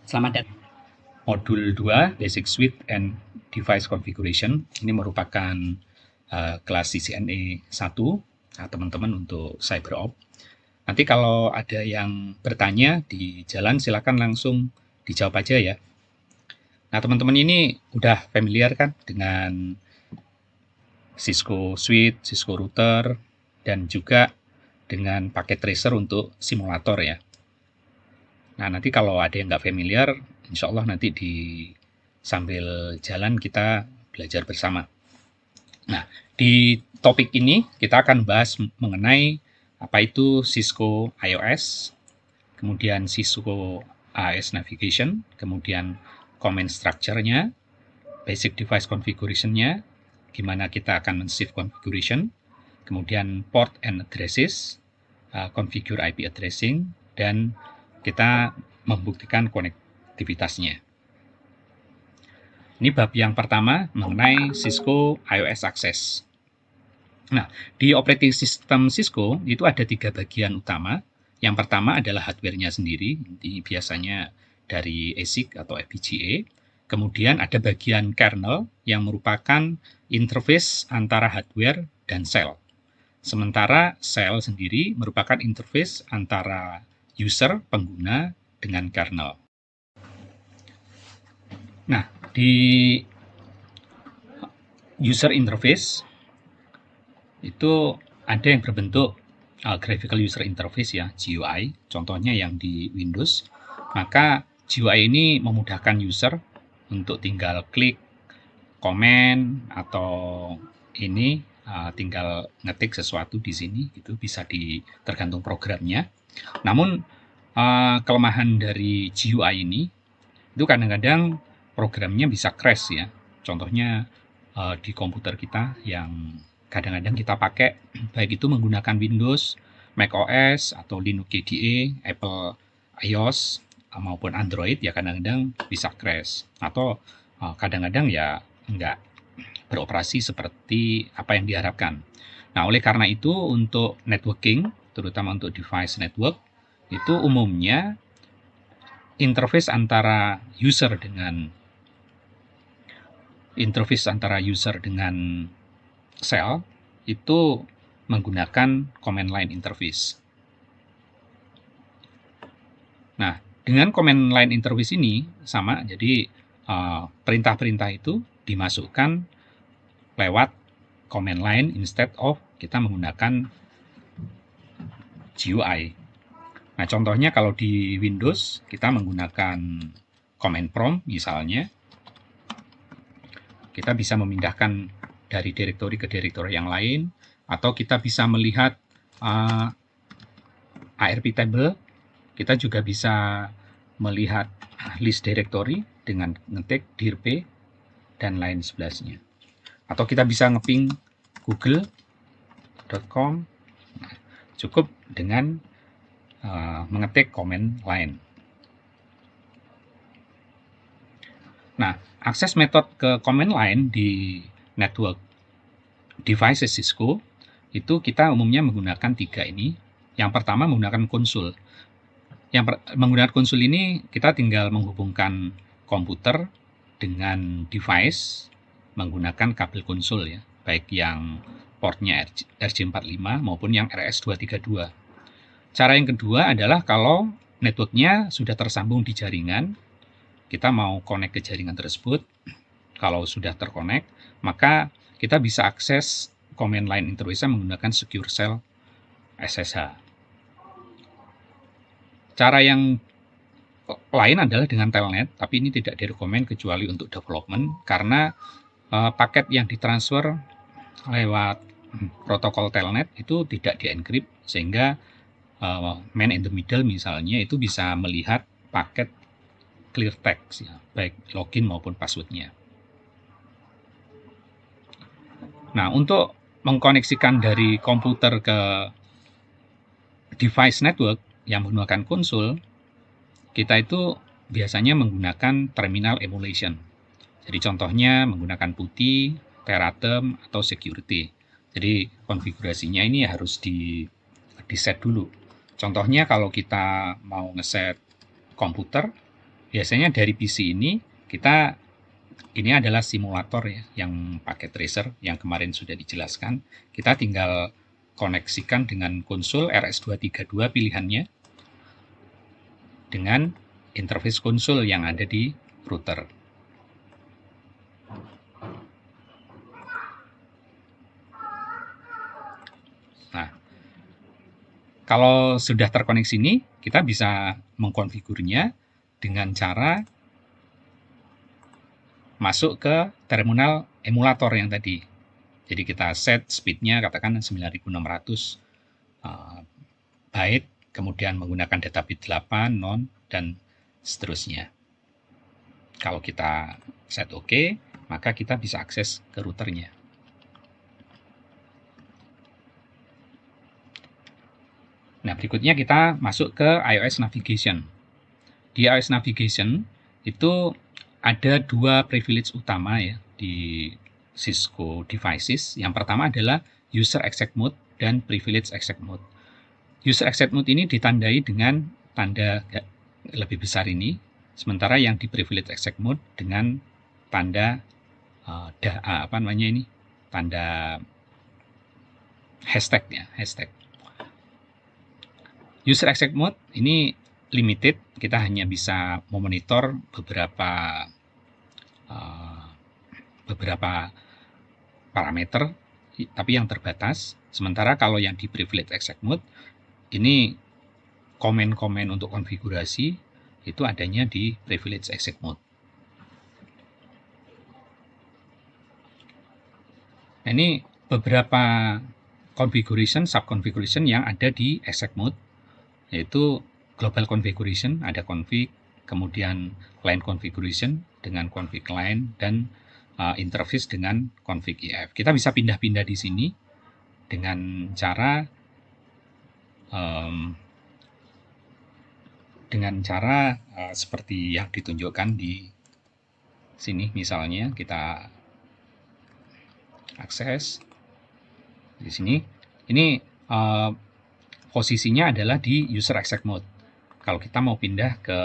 Selamat datang modul 2 Basic Suite and Device Configuration. Ini merupakan kelas CCNA 1 teman-teman untuk CyberOp. Nanti kalau ada yang bertanya di jalan silakan langsung dijawab aja ya. Nah, teman-teman ini udah familiar kan dengan Cisco Suite, Cisco Router, dan juga dengan paket tracer untuk simulator ya. Nah, nanti kalau ada yang nggak familiar, insya Allah nanti sambil jalan kita belajar bersama. Nah, di topik ini kita akan bahas mengenai apa itu Cisco iOS, kemudian Cisco AS Navigation, kemudian command structure-nya, basic device configuration-nya, gimana kita akan men-save configuration, kemudian port and addresses, configure IP addressing, dan kita membuktikan konektivitasnya. Ini bab yang pertama mengenai Cisco iOS Access. Nah, di operating system Cisco itu ada 3 bagian utama. Yang pertama adalah hardware-nya sendiri, biasanya dari ASIC atau FPGA. Kemudian ada bagian kernel yang merupakan interface antara hardware dan sel. Sementara sel sendiri merupakan interface antara user, pengguna, dengan kernel. Nah, di user interface itu ada yang berbentuk graphical user interface ya, GUI, contohnya yang di Windows. Maka GUI ini memudahkan user untuk tinggal klik, komen, atau ini tinggal ngetik sesuatu di sini, itu bisa tergantung programnya. Namun kelemahan dari GUI ini itu kadang-kadang programnya bisa crash ya. Contohnya di komputer kita yang kadang-kadang kita pakai, baik itu menggunakan Windows, Mac OS, atau Linux KDE, Apple iOS, maupun Android, ya kadang-kadang bisa crash. Atau kadang-kadang ya nggak beroperasi seperti apa yang diharapkan. Nah, oleh karena itu untuk networking, terutama untuk device network, itu umumnya interface antara user dengan sel itu menggunakan command line interface. Nah, dengan command line interface ini sama, jadi perintah-perintah itu dimasukkan lewat command line instead of kita menggunakan GUI. Nah, contohnya kalau di Windows kita menggunakan command prompt misalnya, kita bisa memindahkan dari direktori ke direktori yang lain, atau kita bisa melihat ARP table, kita juga bisa melihat list directory dengan ngetik dir p dan lain sebagainya. Atau kita bisa ngeping google.com, cukup dengan mengetik command line. Nah, akses metode ke command line di network devices Cisco itu kita umumnya menggunakan 3 ini. Yang pertama menggunakan konsul. Menggunakan konsul ini kita tinggal menghubungkan komputer dengan device menggunakan kabel konsul ya, baik yang portnya RJ45 maupun yang RS232. Cara yang kedua adalah kalau networknya sudah tersambung di jaringan, kita mau connect ke jaringan tersebut. Kalau sudah terkonek, maka kita bisa akses command line interface menggunakan secure shell SSH. Cara yang lain adalah dengan telnet, tapi ini tidak direkomend kecuali untuk development, karena paket yang ditransfer lewat protokol telnet itu tidak di-encrypt, sehingga man in the middle misalnya itu bisa melihat paket clear text ya, baik login maupun passwordnya. Nah, untuk mengkoneksikan dari komputer ke device network yang menggunakan konsul, kita itu biasanya menggunakan terminal emulation. Jadi contohnya menggunakan PuTTY, Teraterm, atau Security. Jadi konfigurasinya ini harus di set dulu. Contohnya kalau kita mau ngeset komputer, biasanya dari PC ini ini adalah simulator ya, yang pakai tracer yang kemarin sudah dijelaskan. Kita tinggal koneksikan dengan konsol RS232 pilihannya dengan interface konsol yang ada di router. Nah, kalau sudah terkoneksi ini, kita bisa mengkonfigurnya dengan cara masuk ke terminal emulator yang tadi. Jadi kita set speednya katakan 9600 byte, kemudian menggunakan data bit 8, non, dan seterusnya. Kalau kita set OK, maka kita bisa akses ke routernya. Nah, berikutnya kita masuk ke iOS Navigation. Di iOS Navigation itu ada dua privilege utama ya di Cisco devices. Yang pertama adalah User Exec Mode dan Privilege Exec Mode. User Exec Mode ini ditandai dengan tanda lebih besar ini, sementara yang di Privilege Exec Mode dengan tanda tanda hashtag ya, hashtag. User Exec Mode ini limited, kita hanya bisa memonitor beberapa parameter, tapi yang terbatas. Sementara kalau yang di Privilege Exec Mode, ini komen-komen untuk konfigurasi itu adanya di Privilege Exec Mode. Nah, ini beberapa configuration, sub-configuration yang ada di Exec Mode, yaitu Global Configuration, ada config, kemudian Line Configuration dengan config line, dan interface dengan config EF. Kita bisa pindah-pindah di sini dengan cara seperti yang ditunjukkan di sini. Misalnya kita akses di sini. Ini posisinya adalah di User Exec Mode. Kalau kita mau pindah ke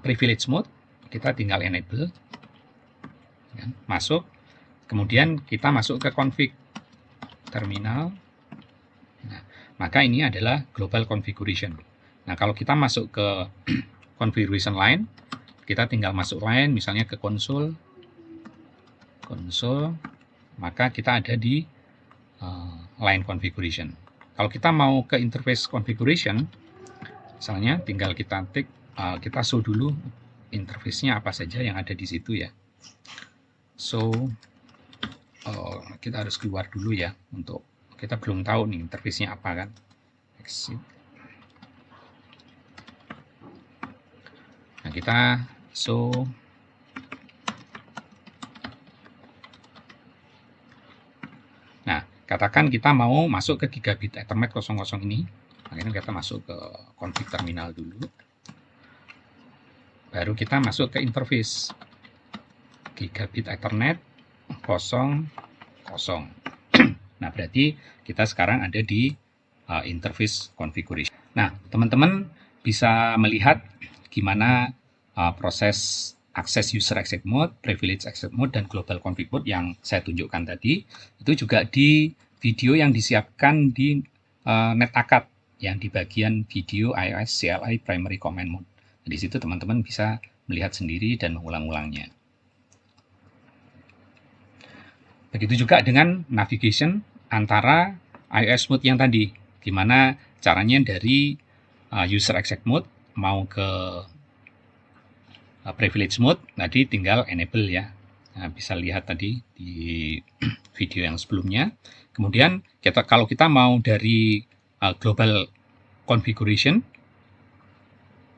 Privilege Mode, kita tinggal enable, ya, masuk, kemudian kita masuk ke config terminal. Nah, maka ini adalah Global Configuration. Nah, kalau kita masuk ke configuration line, kita tinggal masuk line, misalnya ke konsol, maka kita ada di line configuration. Kalau kita mau ke interface configuration, misalnya tinggal kita kita show dulu interface-nya apa saja yang ada di situ ya. So kita harus keluar dulu ya, untuk kita belum tahu nih interface-nya apa kan. Exit. Nah, kita show katakan kita mau masuk ke Gigabit Ethernet 00 ini, akhirnya kita masuk ke config terminal dulu, baru kita masuk ke interface Gigabit Ethernet 00. Nah, berarti kita sekarang ada di interface configuration. Nah, teman-teman bisa melihat gimana proses akses User Exec Mode, Privilege Exec Mode, dan Global Config Mode yang saya tunjukkan tadi. Itu juga di video yang disiapkan di NetAcad, yang di bagian video iOS CLI Primary Command Mode. Di situ teman-teman bisa melihat sendiri dan mengulang-ulangnya. Begitu juga dengan navigation antara iOS Mode yang tadi. Gimana caranya dari User Exec Mode mau ke Privilege Mode, tadi tinggal enable ya. Nah, bisa lihat tadi di video yang sebelumnya. Kemudian kalau kita mau dari Global Configuration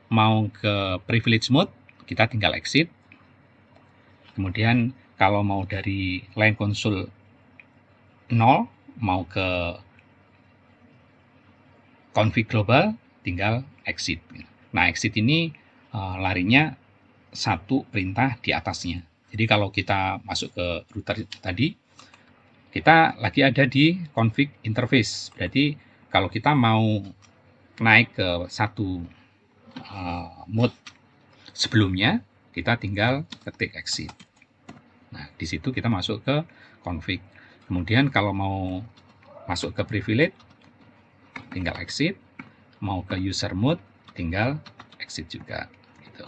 mau ke Privilege Mode, kita tinggal exit. Kemudian kalau mau dari Line Console 0 mau ke Config Global, tinggal exit. Nah, exit ini larinya satu perintah di atasnya. Jadi kalau kita masuk ke router tadi, kita lagi ada di config interface. Berarti kalau kita mau naik ke satu mode sebelumnya, kita tinggal ketik exit. Nah, di situ kita masuk ke config. Kemudian kalau mau masuk ke privilege, tinggal exit. Mau ke user mode, tinggal exit juga. Gitu.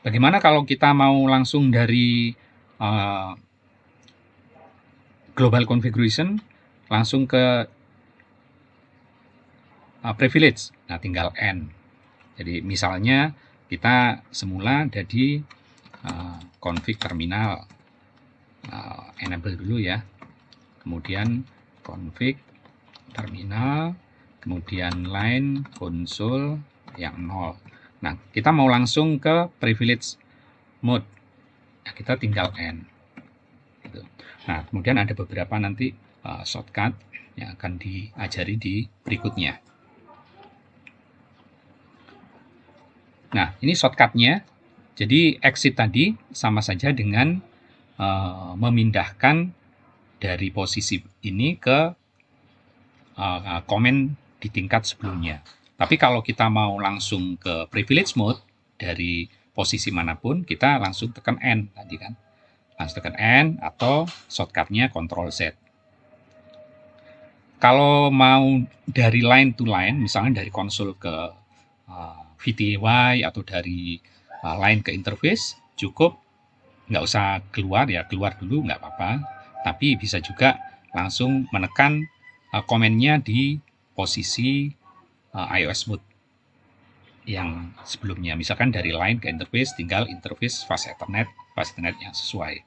Bagaimana kalau kita mau langsung dari global configuration langsung ke privilege? Nah, tinggal N. Jadi misalnya kita semula ada di config terminal, enable dulu ya. Kemudian config terminal, kemudian line konsol yang 0. Nah, kita mau langsung ke privilege mode. Nah, kita tinggal N. Gitu. Nah, kemudian ada beberapa nanti shortcut yang akan diajari di berikutnya. Nah, ini shortcutnya. Jadi exit tadi sama saja dengan memindahkan dari posisi ini ke komen di tingkat sebelumnya. Tapi kalau kita mau langsung ke privilege mode dari posisi manapun, kita langsung tekan N tadi kan. Langsung tekan N atau shortcutnya Ctrl Z. Kalau mau dari line to line, misalnya dari konsol ke VTY atau dari line ke interface, cukup nggak usah keluar ya, keluar dulu nggak apa-apa. Tapi bisa juga langsung menekan komennya di posisi iOS mode yang sebelumnya. Misalkan dari line ke interface, tinggal interface fast Ethernet yang sesuai.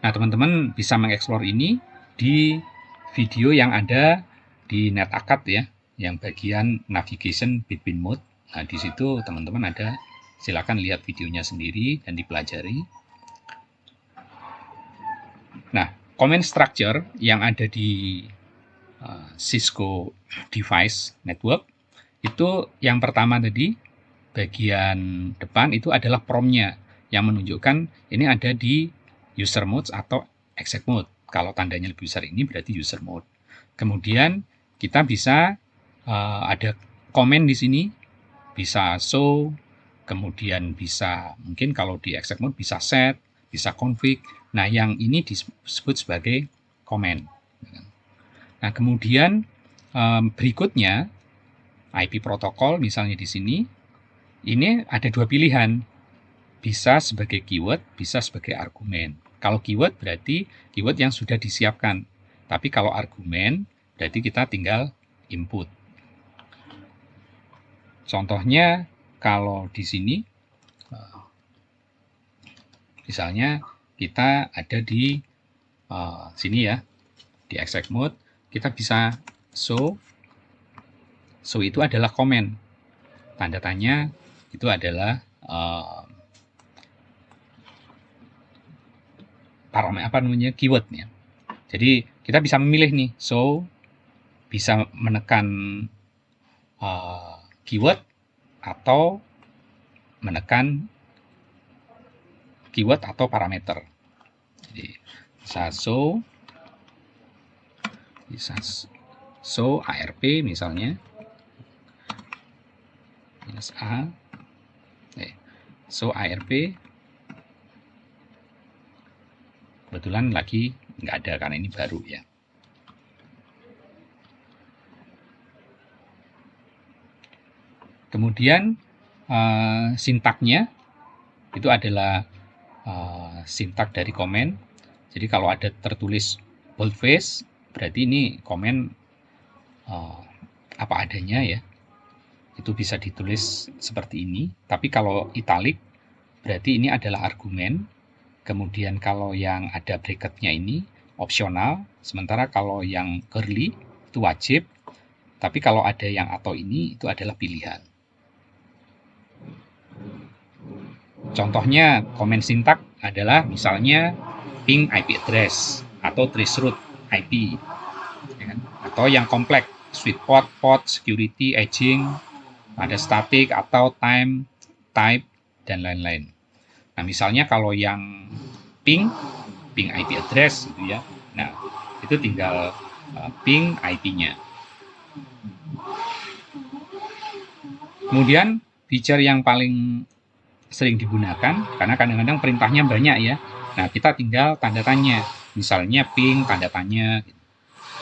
Nah, teman-teman bisa mengeksplor ini di video yang ada di NetAcad ya, yang bagian navigation between mode. Nah, di situ teman-teman ada, silakan lihat videonya sendiri dan dipelajari. Nah, comment structure yang ada di Cisco Device Network itu yang pertama tadi, bagian depan itu adalah prompt-nya yang menunjukkan ini ada di user mode atau exec mode. Kalau tandanya lebih besar ini berarti user mode. Kemudian kita bisa ada komen di sini, bisa show, kemudian bisa mungkin kalau di exec mode bisa set, bisa config. Nah, yang ini disebut sebagai komen. Nah, kemudian berikutnya IP protokol misalnya di sini, ini ada dua pilihan, bisa sebagai keyword, bisa sebagai argumen. Kalau keyword berarti keyword yang sudah disiapkan, tapi kalau argumen berarti kita tinggal input. Contohnya kalau di sini, misalnya kita ada di sini ya, di exec mode, kita bisa show itu adalah komen, tanda tanya itu adalah parameter keywordnya. Jadi kita bisa memilih nih, show bisa menekan keyword atau menekan keyword atau parameter. Jadi bisa show ARP misalnya minus A, show ARP kebetulan lagi nggak ada karena ini baru ya. Kemudian sintaknya itu adalah sintak dari komen. Jadi kalau ada tertulis boldface berarti ini komen apa adanya ya. Itu bisa ditulis seperti ini. Tapi kalau italic berarti ini adalah argumen. Kemudian kalau yang ada bracketnya ini opsional, sementara kalau yang curly itu wajib, tapi kalau ada yang atau ini itu adalah pilihan. Contohnya komen sintak adalah misalnya ping IP address atau traceroute IP, ya kan? Atau yang kompleks sweet port, security, edging, ada static atau time, type, dan lain-lain. Nah, misalnya kalau yang ping IP address gitu ya. Nah, itu tinggal ping IP-nya. Kemudian feature yang paling sering digunakan karena kadang-kadang perintahnya banyak ya. Nah, kita tinggal tanda tanya. Misalnya ping tanda tanya.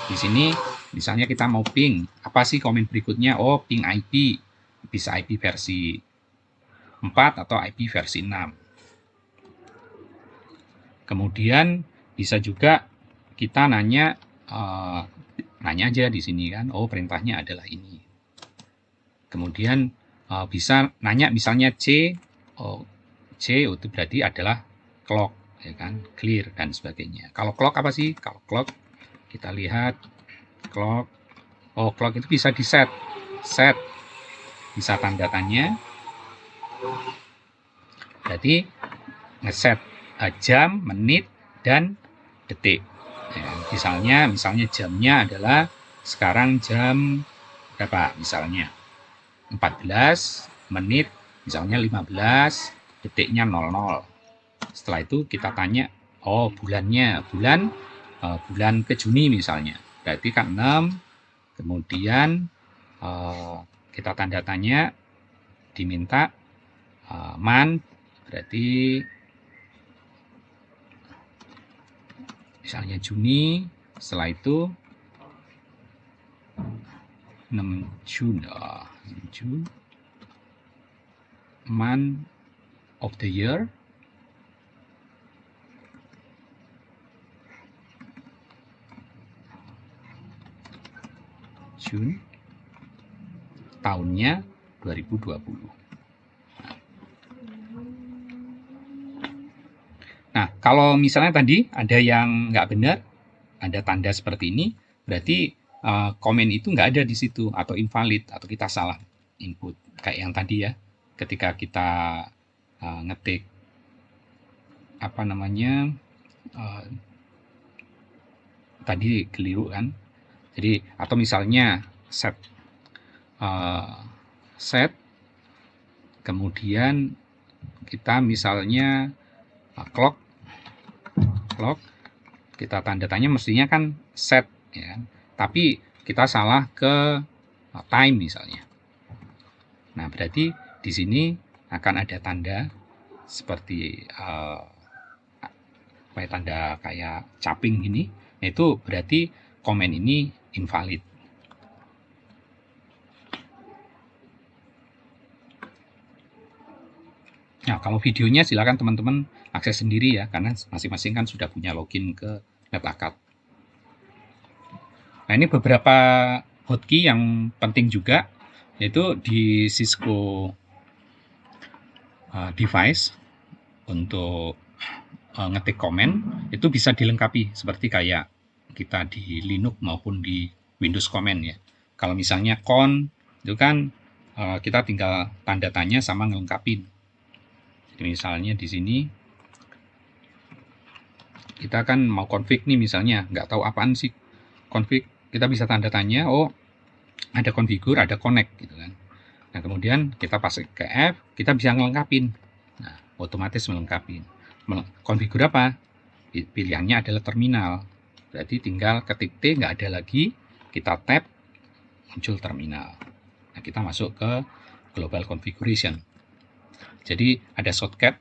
Di sini misalnya kita mau ping, apa sih komen berikutnya? Oh, ping IP. Bisa IP versi 4 atau IP versi 6. Kemudian bisa juga kita nanya aja di sini kan. Oh, perintahnya adalah ini. Kemudian bisa nanya misalnya C, C itu berarti adalah clock, ya kan, clear dan sebagainya. Kalau clock apa sih? Kalau clock kita lihat clock, oh clock itu bisa di set, bisa tanda tanya, berarti ngeset jam, menit dan detik. Ya, misalnya jamnya adalah sekarang jam berapa? Misalnya 14 menit, misalnya 15, detiknya 00. Setelah itu kita tanya, oh bulannya, bulan ke Juni misalnya, berarti kan 6, kemudian kita tanda tanya, diminta month, berarti misalnya Juni, setelah itu 6 June, month of the year, June, tahunnya 2020. Nah, kalau misalnya tadi ada yang nggak benar, ada tanda seperti ini, berarti komen itu nggak ada di situ, atau invalid, atau kita salah input. Kayak yang tadi ya, ketika kita ngetik, apa namanya, tadi keliru kan. Jadi, atau misalnya set, kemudian kita misalnya clock, kita tanda tanya mestinya kan set, ya, tapi kita salah ke time misalnya. Nah, berarti di sini akan ada tanda seperti tanda kayak caping gini, itu berarti komen ini invalid. Nah, kalau videonya silakan teman-teman akses sendiri ya, karena masing-masing kan sudah punya login ke NetAcad. Nah, ini beberapa hotkey yang penting juga, yaitu di Cisco device untuk ngetik komen itu bisa dilengkapi seperti kayak kita di Linux maupun di Windows Comment ya. Kalau misalnya con itu kan kita tinggal tanda tanya sama ngelengkapin. Jadi misalnya di sini kita kan mau config nih misalnya, nggak tahu apaan sih config, kita bisa tanda tanya, oh ada configure, ada connect gitu kan. Nah, kemudian kita pasang ke F, kita bisa ngelengkapin. Nah, otomatis melengkapi. Configure apa? Pilihannya adalah terminal. Berarti tinggal ketik T, nggak ada lagi, kita tab, muncul terminal. Nah, kita masuk ke global configuration. Jadi ada shortcut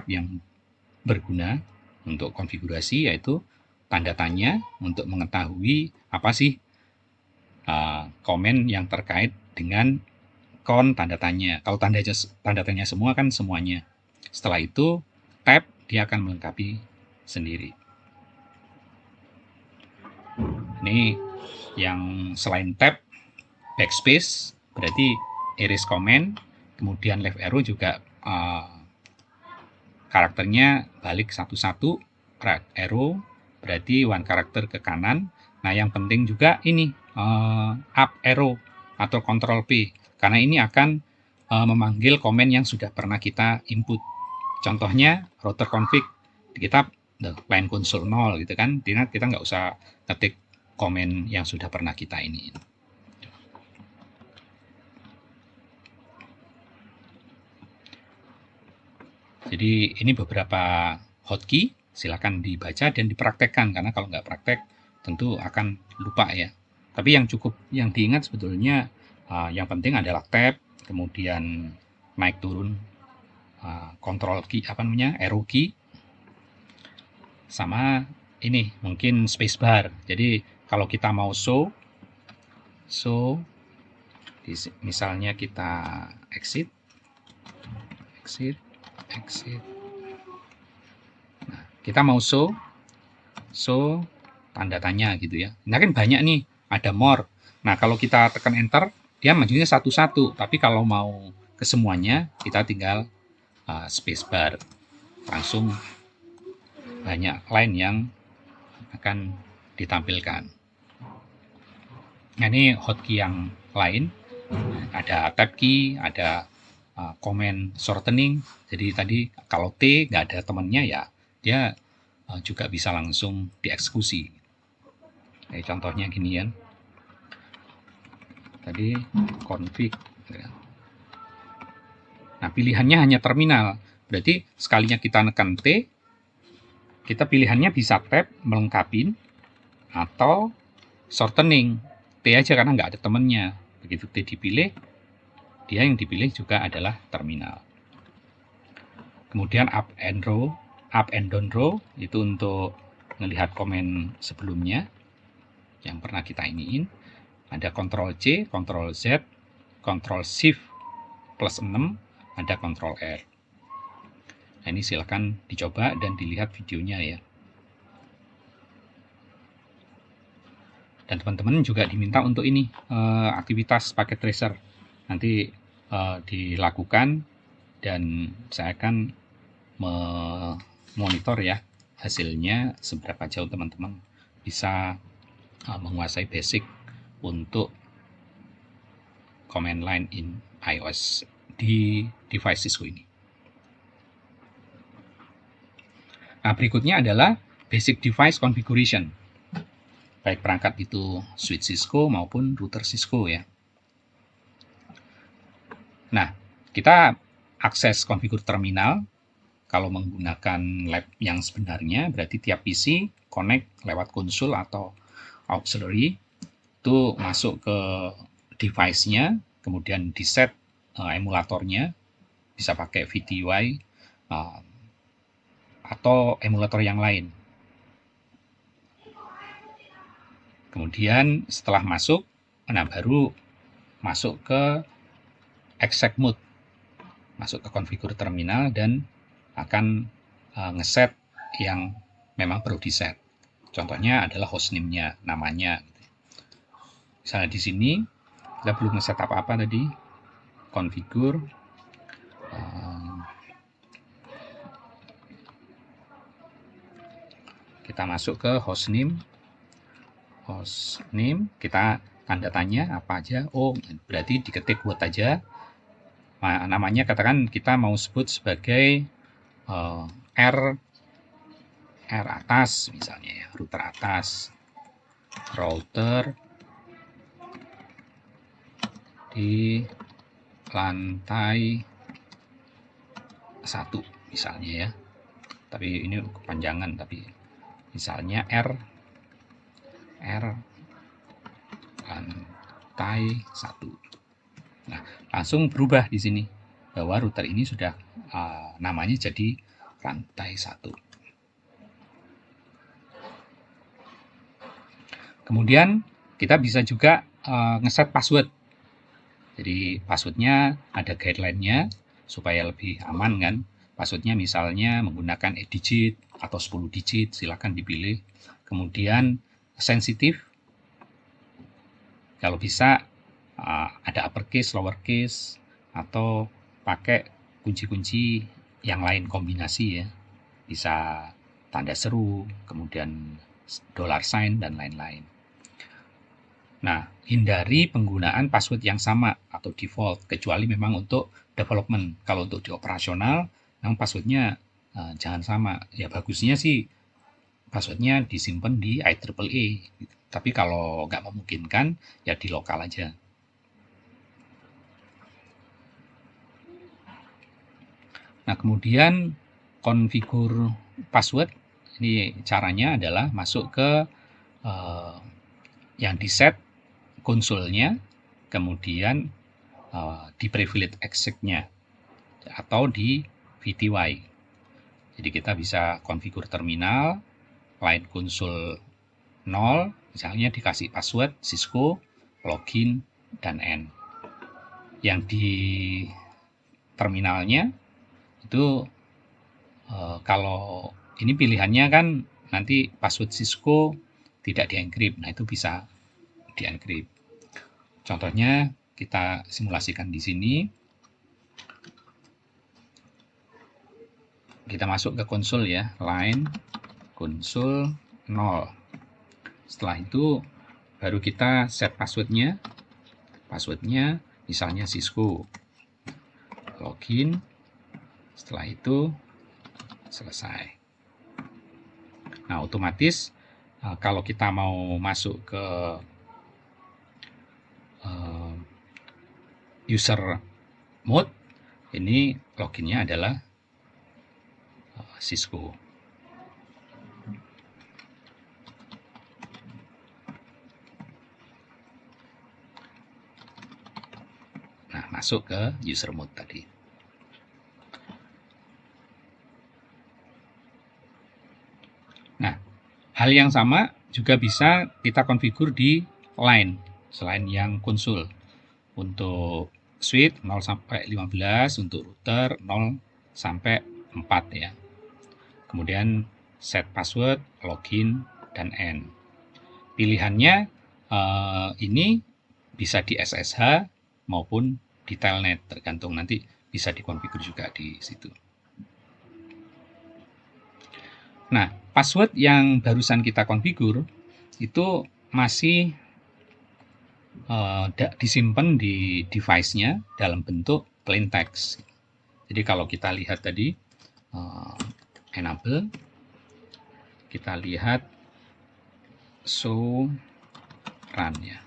yang berguna untuk konfigurasi, yaitu tanda tanya untuk mengetahui apa sih komen yang terkait dengan con tanda tanya. Kalau tanda tanya semua kan semuanya. Setelah itu tab, dia akan melengkapi sendiri. Ini yang selain tab, backspace berarti erase comment, kemudian left arrow juga karakternya balik satu-satu, right arrow berarti one karakter ke kanan. Nah, yang penting juga ini up arrow atau Ctrl P, karena ini akan memanggil komen yang sudah pernah kita input. Contohnya router config, kita line console 0 gitu kan, kita nggak usah ketik komen yang sudah pernah kita ini. Jadi ini beberapa hotkey, silakan dibaca dan dipraktekkan, karena kalau nggak praktek tentu akan lupa ya. Tapi yang diingat sebetulnya yang penting adalah tab, kemudian naik turun kontrol key, arrow key, sama ini mungkin spacebar. Jadi kalau kita mau show, misalnya kita exit. Nah, kita mau show tanda tanya gitu ya. Nah kan banyak nih, ada more. Nah kalau kita tekan enter, dia majunya satu-satu. Tapi kalau mau ke semuanya, kita tinggal spacebar. Langsung banyak line yang akan ditampilkan. Nah ini hotkey yang lain, ada tab key, ada comment shortening. Jadi tadi kalau T nggak ada temannya ya dia juga bisa langsung dieksekusi. Contohnya gini ya. Tadi config. Nah pilihannya hanya terminal. Berarti sekalinya kita nekan T, kita pilihannya bisa tab melengkapin atau shortening. T aja karena nggak ada temennya. Begitu T dipilih, dia yang dipilih juga adalah terminal. Kemudian up and down row itu untuk melihat komen sebelumnya yang pernah kita iniin. Ada Ctrl C, Ctrl Z, Ctrl Shift plus 6, ada Ctrl R. Nah ini silakan dicoba dan dilihat videonya ya. Dan teman-teman juga diminta untuk ini aktivitas paket tracer nanti dilakukan dan saya akan memonitor ya hasilnya seberapa jauh teman-teman bisa menguasai basic untuk command line in iOS di device Cisco ini. Nah berikutnya adalah basic device configuration. Baik perangkat itu switch Cisco maupun router Cisco ya. Nah, kita akses konfigur terminal kalau menggunakan lab yang sebenarnya, berarti tiap PC connect lewat konsul atau auxiliary, itu masuk ke device-nya, kemudian di set emulatornya, bisa pakai VTY atau emulator yang lain. Kemudian setelah masuk, nah baru masuk ke exec mode, masuk ke konfigur terminal dan akan ngeset yang memang perlu diset. Contohnya adalah hostname-nya, namanya. Misalnya di sini kita belum ngeset apa-apa tadi, konfigur kita masuk ke hostname, kita tanda tanya apa aja. Oh, berarti diketik word aja. Nah, namanya katakan kita mau sebut sebagai R atas misalnya ya, router atas, router di lantai 1 misalnya ya. Tapi ini kepanjangan, tapi misalnya R lantai 1. Nah, langsung berubah di sini bahwa router ini sudah namanya jadi lantai 1. Kemudian kita bisa juga ngeset password. Jadi passwordnya ada guideline-nya supaya lebih aman kan. Passwordnya misalnya menggunakan 8 digit atau 10 digit, silakan dipilih. Kemudian sensitif, kalau bisa ada uppercase, lowercase, atau pakai kunci-kunci yang lain kombinasi ya. Bisa tanda seru, kemudian $sign dan lain-lain. Nah, hindari penggunaan password yang sama atau default, kecuali memang untuk development. Kalau untuk di operasional, memang passwordnya jangan sama. Ya bagusnya sih passwordnya disimpan di IEEE. Tapi kalau nggak memungkinkan, ya di lokal aja. Nah, kemudian konfigur password, ini caranya adalah masuk ke yang di set konsolnya, kemudian di privilege exec-nya. atau di VTY. Jadi kita bisa konfigur terminal, line konsol 0, misalnya dikasih password Cisco, login, dan N. Yang di terminalnya itu kalau ini pilihannya kan nanti password Cisco tidak dienkrip, nah itu bisa dienkrip. Contohnya kita simulasikan di sini. Kita masuk ke konsol ya, line konsol 0. Setelah itu baru kita set passwordnya. Passwordnya misalnya Cisco. Login. Setelah itu selesai. Nah, otomatis kalau kita mau masuk ke user mode, ini loginnya adalah Cisco. Nah, masuk ke user mode tadi. Nah, hal yang sama juga bisa kita konfigur di line selain yang konsol. Untuk switch 0 sampai 15, untuk router 0 sampai 4 ya. Kemudian set password, login, dan N. Pilihannya ini bisa di SSH maupun di telnet, tergantung nanti bisa dikonfigur juga di situ. Nah, password yang barusan kita konfigur itu masih disimpan di device-nya dalam bentuk plain text. Jadi kalau kita lihat tadi enable, kita lihat show run ya.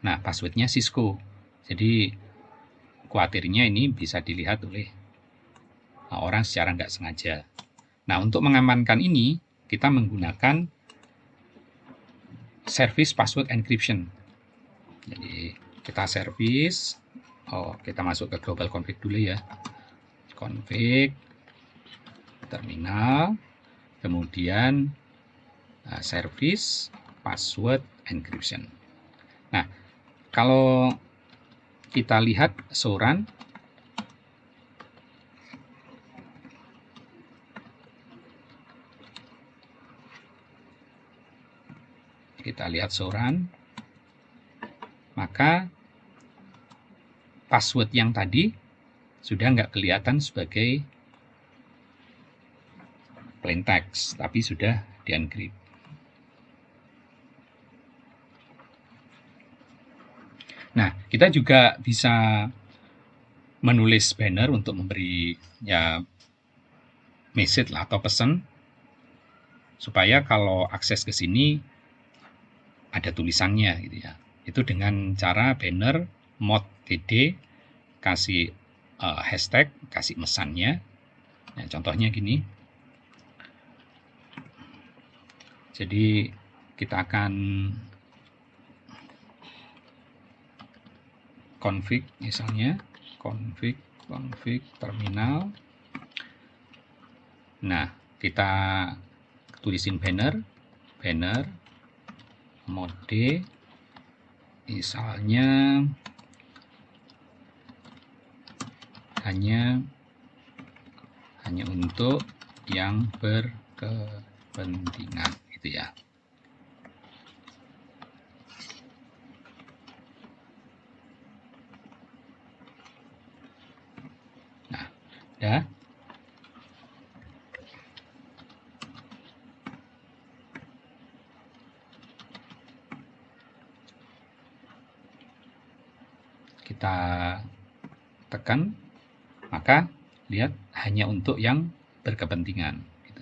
Nah, passwordnya Cisco. Jadi khawatirnya ini bisa dilihat oleh orang secara nggak sengaja. Nah, untuk mengamankan ini, kita menggunakan service password encryption. Jadi, kita service, kita masuk ke global config dulu ya. Config, terminal, kemudian service password encryption. Nah, kalau kita lihat show run, maka password yang tadi sudah nggak kelihatan sebagai plain text, tapi sudah di-encrypt. Nah, kita juga bisa menulis banner untuk memberi ya message atau pesan supaya kalau akses ke sini ada tulisannya gitu ya. Itu dengan cara banner mod td kasih hashtag, kasih mesannya. Nah, contohnya gini. Jadi kita akan config misalnya, config terminal. Nah, kita tulisin banner mode misalnya hanya untuk yang berkepentingan gitu ya. Nah, udah. Kita tekan, maka lihat hanya untuk yang berkepentingan. Gitu.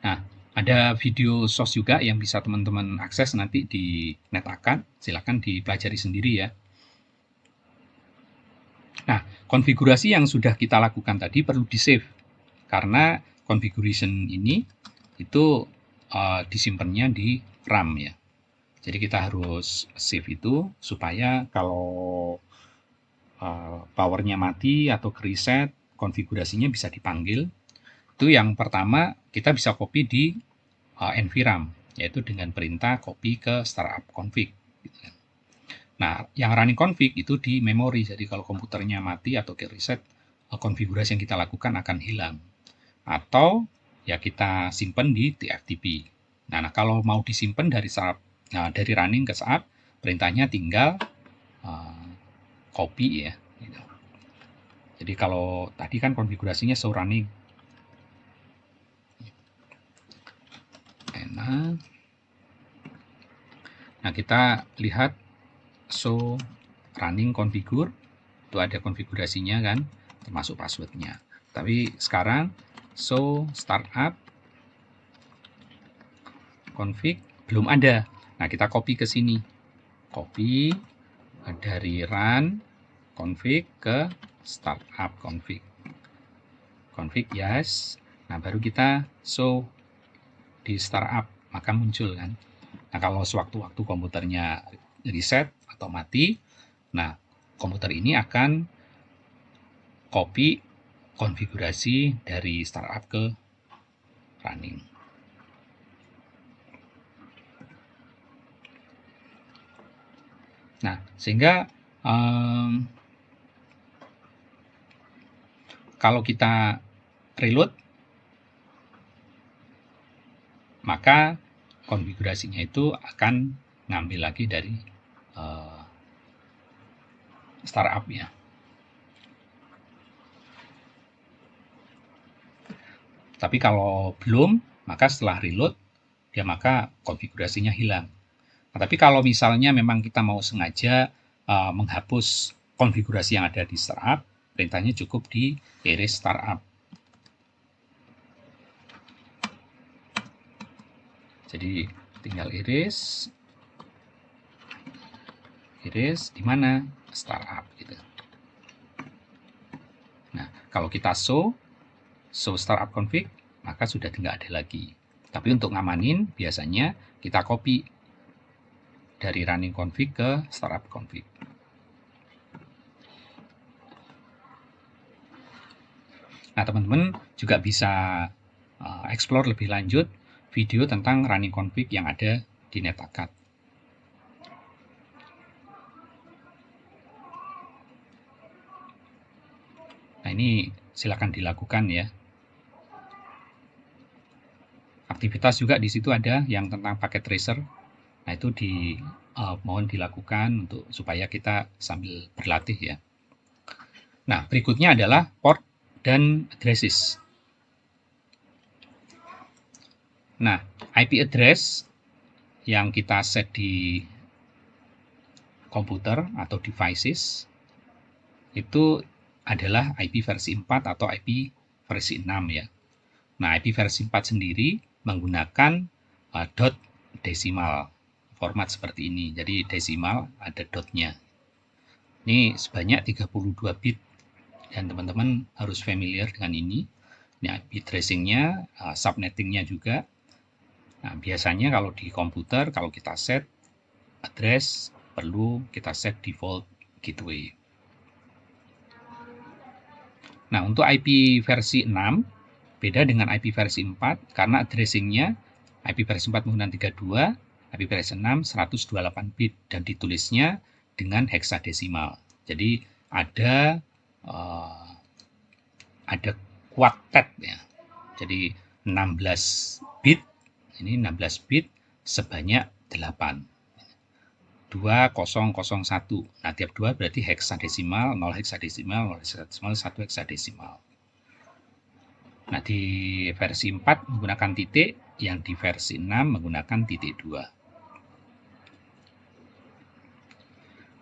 Nah, ada video source juga yang bisa teman-teman akses nanti di NetAkan. Silakan dipelajari sendiri ya. Nah, konfigurasi yang sudah kita lakukan tadi perlu di-save, karena configuration ini itu disimpannya di RAM ya. Jadi kita harus save itu supaya kalau powernya mati atau reset, konfigurasinya bisa dipanggil. Itu yang pertama, kita bisa copy di NVRAM, yaitu dengan perintah copy ke startup config. Nah, yang running config itu di memori, jadi kalau komputernya mati atau ke reset, konfigurasi yang kita lakukan akan hilang. Atau ya kita simpan di TFTP. Nah, kalau mau disimpan dari startup, dari running ke startup, perintahnya tinggal copy ya. Gitu. Jadi kalau tadi kan konfigurasinya show running. Nah, kita lihat show running configure, itu ada konfigurasinya kan, termasuk passwordnya. Tapi sekarang show startup config belum ada. Nah, kita copy ke sini. Copy dari run config ke startup config. Config yes. Nah, baru kita show di startup, maka muncul kan. Nah, kalau sewaktu-waktu komputernya reset atau mati, nah komputer ini akan copy konfigurasi dari startup ke running. Nah, sehingga kalau kita reload, maka konfigurasinya itu akan ngambil lagi dari startup ya. Tapi kalau belum, maka setelah reload, ya maka konfigurasinya hilang. Nah, tapi kalau misalnya memang kita mau sengaja menghapus konfigurasi yang ada di startup, perintahnya cukup di erase startup. Jadi tinggal erase di mana? Startup gitu. Nah, kalau kita show startup config, maka sudah tidak ada lagi. Tapi untuk ngamanin, biasanya kita copy dari running config ke startup config. Nah, teman-teman juga bisa explore lebih lanjut video tentang running config yang ada di NetAcad. Nah, ini silakan dilakukan ya. Aktivitas juga di situ ada yang tentang paket tracer. Nah, itu mohon dilakukan untuk supaya kita sambil berlatih ya. Nah, berikutnya adalah port dan addresses. Nah, IP address yang kita set di komputer atau devices itu adalah IP versi 4 atau IP versi 6 ya. Nah, IP versi 4 sendiri menggunakan dot desimal format seperti ini. Jadi desimal ada dotnya. Ini sebanyak 32 bit dan teman-teman harus familiar dengan ini. Ini IP tracingnya, subnettingnya juga. Nah, biasanya kalau di komputer, kalau kita set address, perlu kita set default gateway. Nah, untuk IP versi 6, beda dengan IP versi 4, karena addressingnya IP versi 4 menggunakan 32, IP versi 6 128 bit, dan ditulisnya dengan heksadesimal. Jadi ada quartet ya. Jadi 16 bit, ini 16 bit sebanyak 8. 2001. Nah, tiap 2 berarti heksadesimal, 0 heksadesimal, 0 heksadesimal, 1 heksadesimal. Nah, di versi 4 menggunakan titik, yang di versi 6 menggunakan titik 2.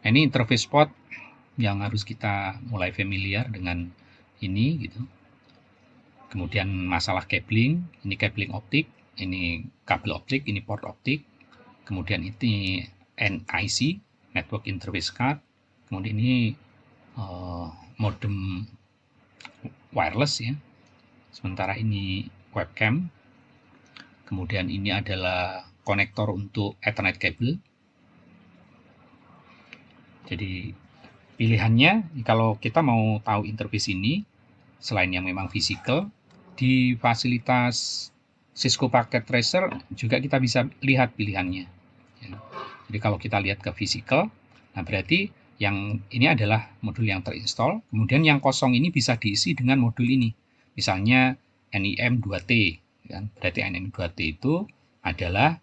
Nah, ini interface port yang harus kita mulai familiar dengan ini gitu. Kemudian masalah cabling, ini cabling optik, ini kabel optik, ini port optik. Kemudian ini NIC, Network Interface Card. Kemudian ini modem wireless ya. Sementara ini webcam. Kemudian ini adalah konektor untuk Ethernet cable. Jadi pilihannya kalau kita mau tahu interface ini, selain yang memang physical, di fasilitas Cisco Packet Tracer juga kita bisa lihat pilihannya. Jadi kalau kita lihat ke physical, nah berarti yang ini adalah modul yang terinstall, kemudian yang kosong ini bisa diisi dengan modul ini. Misalnya NIM2T, kan? Berarti NIM2T itu adalah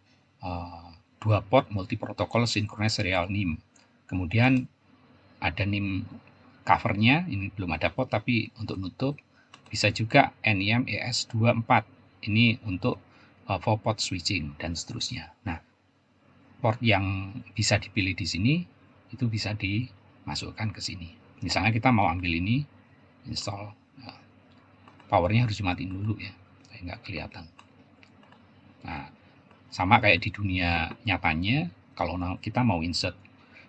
dua port multi-protocol synchronous serial NIM. Kemudian ada NIM covernya, ini belum ada port tapi untuk nutup. Bisa juga NIM ES24, ini untuk 4-port switching dan seterusnya. Nah, port yang bisa dipilih di sini itu bisa dimasukkan ke sini. Misalnya kita mau ambil ini, install, powernya harus dimatiin dulu ya, kayak nggak kelihatan. Nah, sama kayak di dunia nyatanya, kalau kita mau insert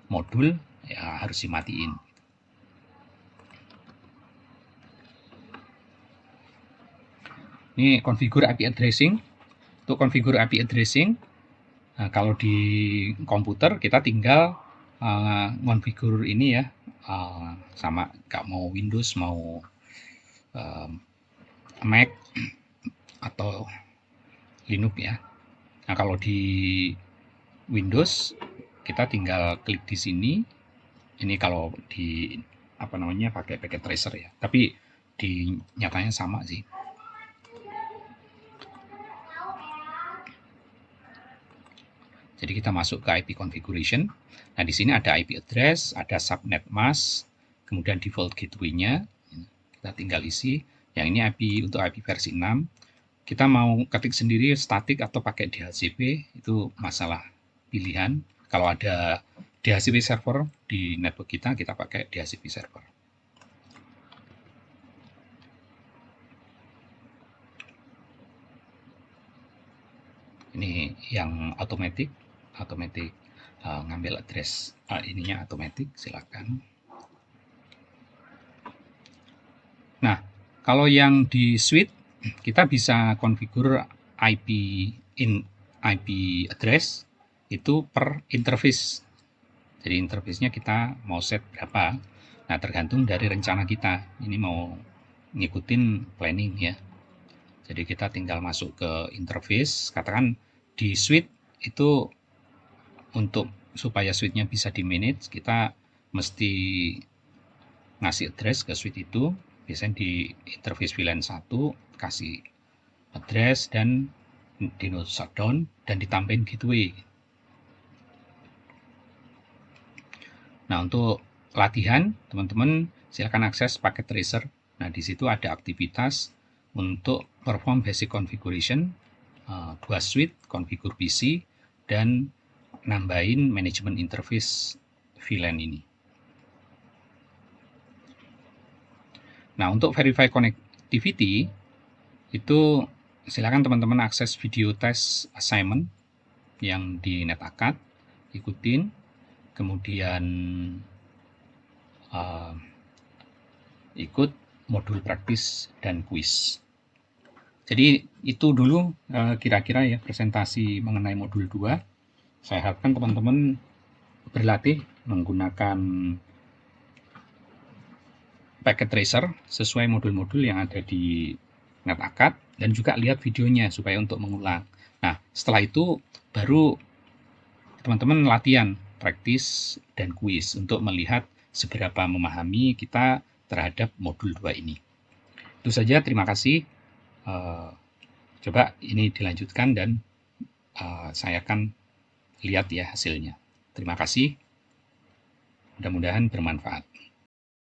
modul, ya harus dimatiin. Ini configure IP addressing. Untuk configure IP addressing, nah, kalau di komputer kita tinggal configure ini ya, sama nggak mau Windows, mau Mac atau Linux ya. Nah, kalau di Windows kita tinggal klik di sini. Ini kalau di pakai packet tracer ya. Tapi di nyatanya sama sih. Jadi kita masuk ke IP configuration. Nah, di sini ada IP address, ada subnet mask, kemudian default gateway-nya. Kita tinggal isi. Yang ini IP untuk IP versi 6. Kita mau ketik sendiri static atau pakai DHCP, itu masalah pilihan. Kalau ada DHCP server di network kita pakai DHCP server. Ini yang automatic ngambil address ininya automatic, silakan. Nah, kalau yang di suite kita bisa configure IP address itu per interface. Jadi interface-nya kita mau set berapa. Nah, tergantung dari rencana kita. Ini mau ngikutin planning ya. Jadi kita tinggal masuk ke interface, katakan di suite itu untuk supaya suite-nya bisa di-manage, kita mesti ngasih address ke suite itu. Biasanya di interface VLAN 1 kasih address dan dino shutdown dan ditambahin gateway. Nah, untuk latihan teman-teman silakan akses Packet Tracer. Nah, di situ ada aktivitas untuk perform basic configuration, 2 suite, configure PC, dan nambahin management interface VLAN ini. Nah, untuk verify connectivity itu silakan teman-teman akses video test assignment yang di NetAcad, ikutin, kemudian ikut modul praktis dan kuis. Jadi itu dulu kira-kira ya presentasi mengenai modul 2. Saya harapkan teman-teman berlatih menggunakan Packet Tracer sesuai modul-modul yang ada di NetAcad dan juga lihat videonya supaya untuk mengulang. Nah, setelah itu baru teman-teman latihan praktis dan kuis untuk melihat seberapa memahami kita terhadap modul 2 ini. Itu saja, terima kasih. Coba ini dilanjutkan dan saya akan lihat ya hasilnya. Terima kasih. Mudah-mudahan bermanfaat.